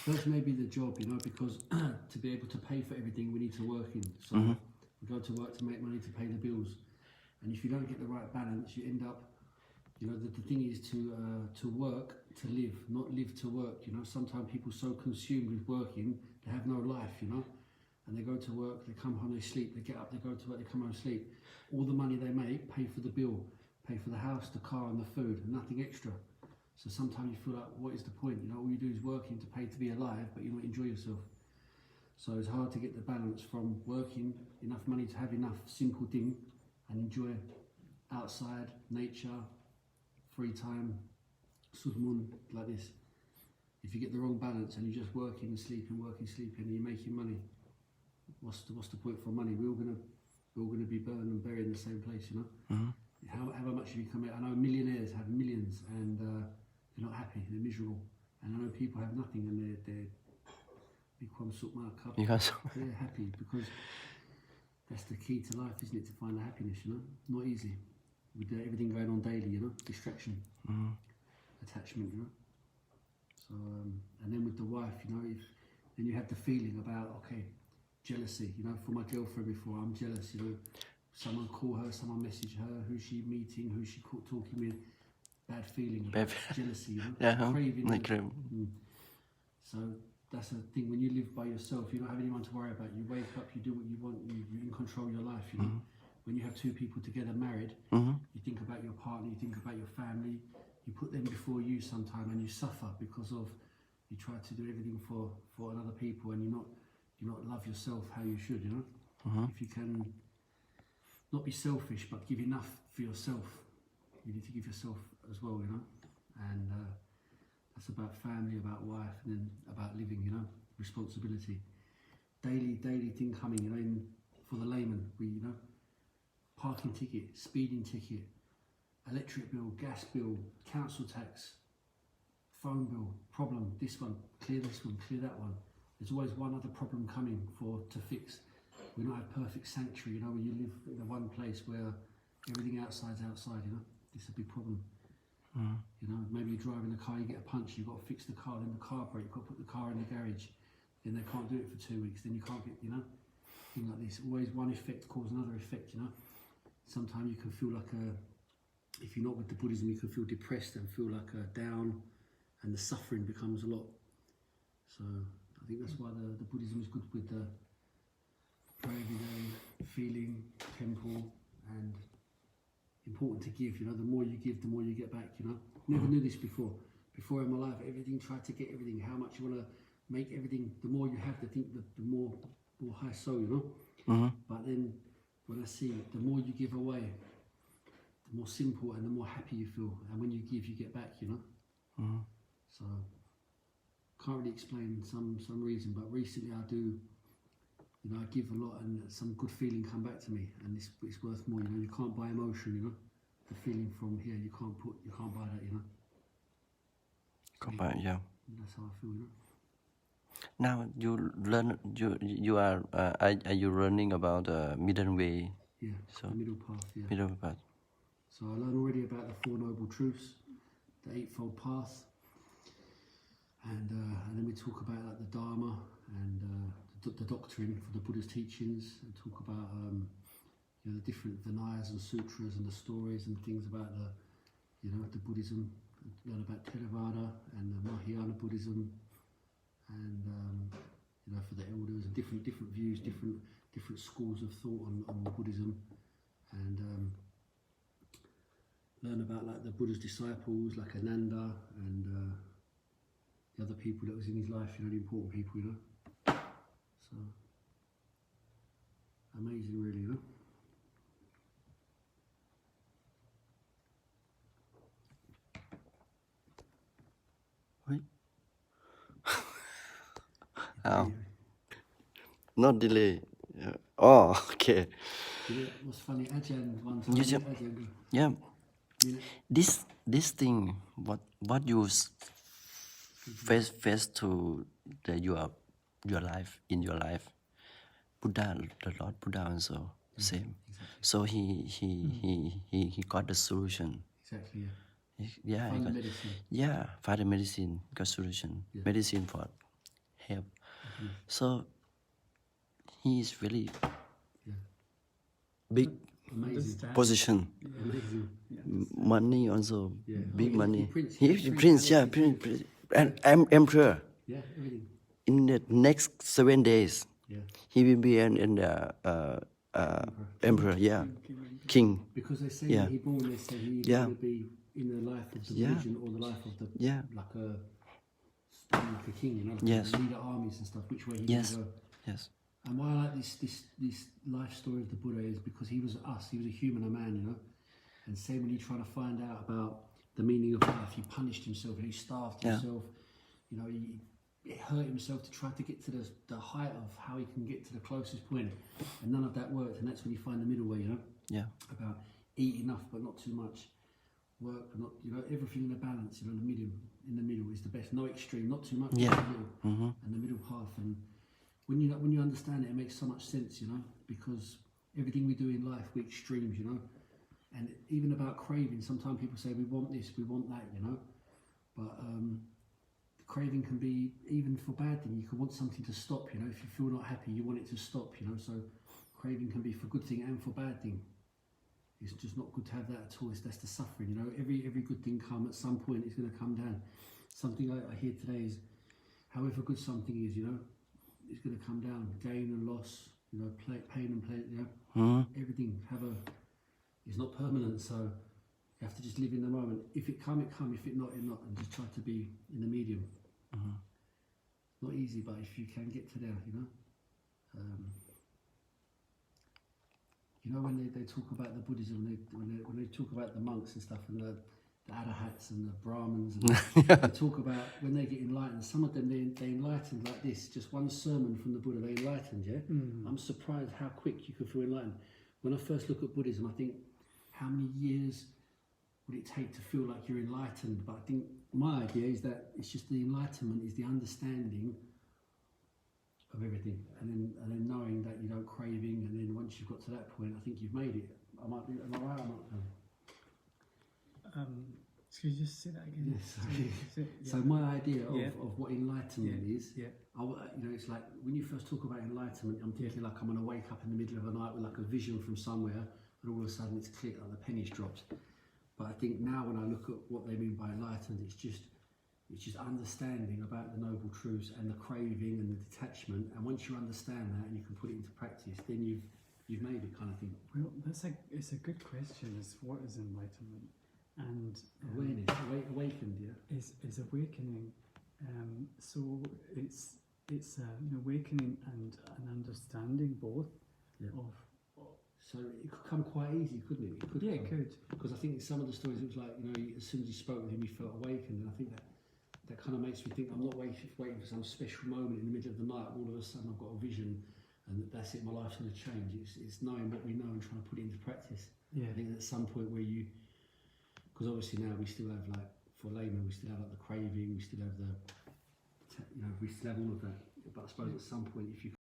First maybe the job, because to be able to pay for everything we need to work in. So we go to work to make money to pay the bills, and if you don't get the right balance, you end up, the thing is to work to live, not live to work. Sometimes people are so consumed with working they have no life. And they go to work, they come home, they sleep, they get up, they go to work, they come home, sleep. All the money they make, pay for the bill, pay for the house, the car and the food, and nothing extra. So sometimes you feel like, what is the point? All you do is working to pay to be alive, but you don't enjoy yourself. So it's hard to get the balance from working enough money to have enough simple thing and enjoy outside, nature, free time, sudmun, like this. If you get the wrong balance and you're just working and sleeping, and you're making money, what's the point for money? We're all gonna be burned and buried in the same place, How much have you come out? I know millionaires have millions and they're not happy, they're miserable. And I know people have nothing and they're they're happy because that's the key to life, isn't it? To find the happiness, Not easy. With everything going on daily, distraction, attachment, So, and then with the wife, then you have the feeling about, okay, jealousy, for my girlfriend before, I'm jealous, someone call her, someone message her, who's she meeting, who's she talking with, bad feeling, jealousy, craving. So that's a thing, when you live by yourself, you don't have anyone to worry about, you wake up, you do what you want, you can control your life, When you have two people together married, you think about your partner, you think about your family, you put them before you sometime and you suffer because of, you try to do everything for other people and you not love yourself how you should, If you can not be selfish but give enough for yourself, you need to give yourself as well, And that's about family, about wife, and then about living, responsibility. Daily thing coming, for the layman, parking ticket, speeding ticket, electric bill, gas bill, council tax, phone bill, problem, this one, clear that one. There's always one other problem coming to fix. We don't have perfect sanctuary, where you live in one place where everything outside's outside, It's a big problem. Maybe you're driving a car, you get a punch, you've got to fix the car, then the car break, you've got to put the car in the garage, then they can't do it for 2 weeks, then you can't get, thing like this. Always one effect causes another effect, Sometimes you can feel like if you're not with the Buddhism, you can feel depressed and feel like down, and the suffering becomes a lot. So I think that's why the Buddhism is good with the pray every day, feeling, temple, and important to give. The more you give, the more you get back. Never knew this before. Before in my life, everything tried to get everything. How much you want to make everything. The more you have, the more high soul. But then when I see the more you give away, the more simple and the more happy you feel. And when you give, you get back, So, can't really explain some reason, but recently I do, I give a lot and some good feeling come back to me, and it's worth more, You can't buy emotion, The feeling from here, you can't buy that, Can't buy it, yeah. That's how I feel, Now you learn, you are you learning about the middle way? Yeah, so the middle path, yeah. Middle path. So I learned already about the Four Noble Truths, the Eightfold Path, and then we talk about like the Dharma and the doctrine for the Buddha's teachings, and talk about the different Vinayas and sutras and the stories and things about the Buddhism. Learn about Theravada and the Mahayana Buddhism, and for the elders and different views, different schools of thought on Buddhism, and learn about like the Buddha's disciples like Ananda and the other people that was in his life, the important people, So amazing, really, Oh. Not delay. Oh, okay. What's funny, Ajahn one time. Yeah. This thing, what you face to your life, in your life, Buddha, the Lord Buddha also same. Exactly. So he got the solution. Exactly, yeah. Yeah, Find the got, medicine. yeah, find the medicine, got solution, medicine for help. So he is really big Amazing. position, Amazing. money also, big he's money. prince. He He's is prince, prince, yeah, everything. prince, and emperor. Yeah, everything. In the next 7 days, Yeah. he will be an emperor, yeah, king. Because they say Yeah. when he born, they say he Yeah. either going to be in the life of the Yeah. religion or the life of the Yeah. like a king, you know, like Yes. leader armies and stuff. Which way he Yes. can go. Yes. And why I like this life story of the Buddha is because he was us. He was a human, a man, you know. And say when he tried to find out about the meaning of life, he punished himself, he starved Yeah. himself. You know, he hurt himself to try to get to the height of how he can get to the closest point. And none of that worked. And that's when you find the middle way, you know. Yeah. About eat enough but not too much, work but not, you know, everything in a balance, you know, in the middle is the best. No extreme, not too much, Yeah. not too little, and the middle path. And when you understand it, it makes so much sense, you know, because everything we do in life, we're extremes, you know. And even about craving, sometimes people say we want this, we want that, you know, but craving can be even for bad thing. You can want something to stop, you know. If you feel not happy, you want it to stop, you know. So craving can be for good thing and for bad thing. It's just not good to have that at all. That's the suffering, you know. Every good thing at some point it's going to come down. Something I hear today is, however good something is, you know, it's going to come down. Gain and loss, you know, pain and pleasure, you know. Everything is not permanent, so you have to just live in the moment. If it come, it come. If it not, it not. And just try to be in the medium. Not easy, but if you can get to there, you know. You know, when they talk about the Buddhism, when they talk about the monks and stuff, and the Arahats and the Brahmins, and they talk about when they get enlightened. Some of them they enlightened like this. Just one sermon from the Buddha, they enlightened. Yeah, I'm surprised how quick you can feel enlightened. When I first look at Buddhism, I think, how many years would it take to feel like you're enlightened? But I think my idea is that it's just the enlightenment is the understanding of everything, and then knowing that you don't craving, and then once you've got to that point, I think you've made it. Am I right? Excuse you, just say that again. Yes. So my idea of what enlightenment is, you know, it's like when you first talk about enlightenment, I'm thinking like I'm going to wake up in the middle of the night with like a vision from somewhere, and all of a sudden it's clear, like the pennies dropped. But I think now when I look at what they mean by enlightened, it's just understanding about the noble truths and the craving and the detachment. And once you understand that and you can put it into practice, then you've made it, kind of thing. Well, it's a good question. Is what is enlightenment? And awareness, awakened, yeah. Is awakening. So it's an awakening and an understanding both of. So it could come quite easy, couldn't it? It could. Because I think in some of the stories it was like, you know, as soon as you spoke with him, you felt awakened, and I think that kind of makes me think I'm not waiting for some special moment in the middle of the night. All of a sudden I've got a vision, and that's it. My life's going to change. It's knowing what we know and trying to put it into practice. Yeah. I think at some point where because obviously now we still have, like, for laymen, we still have like the craving, we still have we still have all of that. But I suppose at some point, if you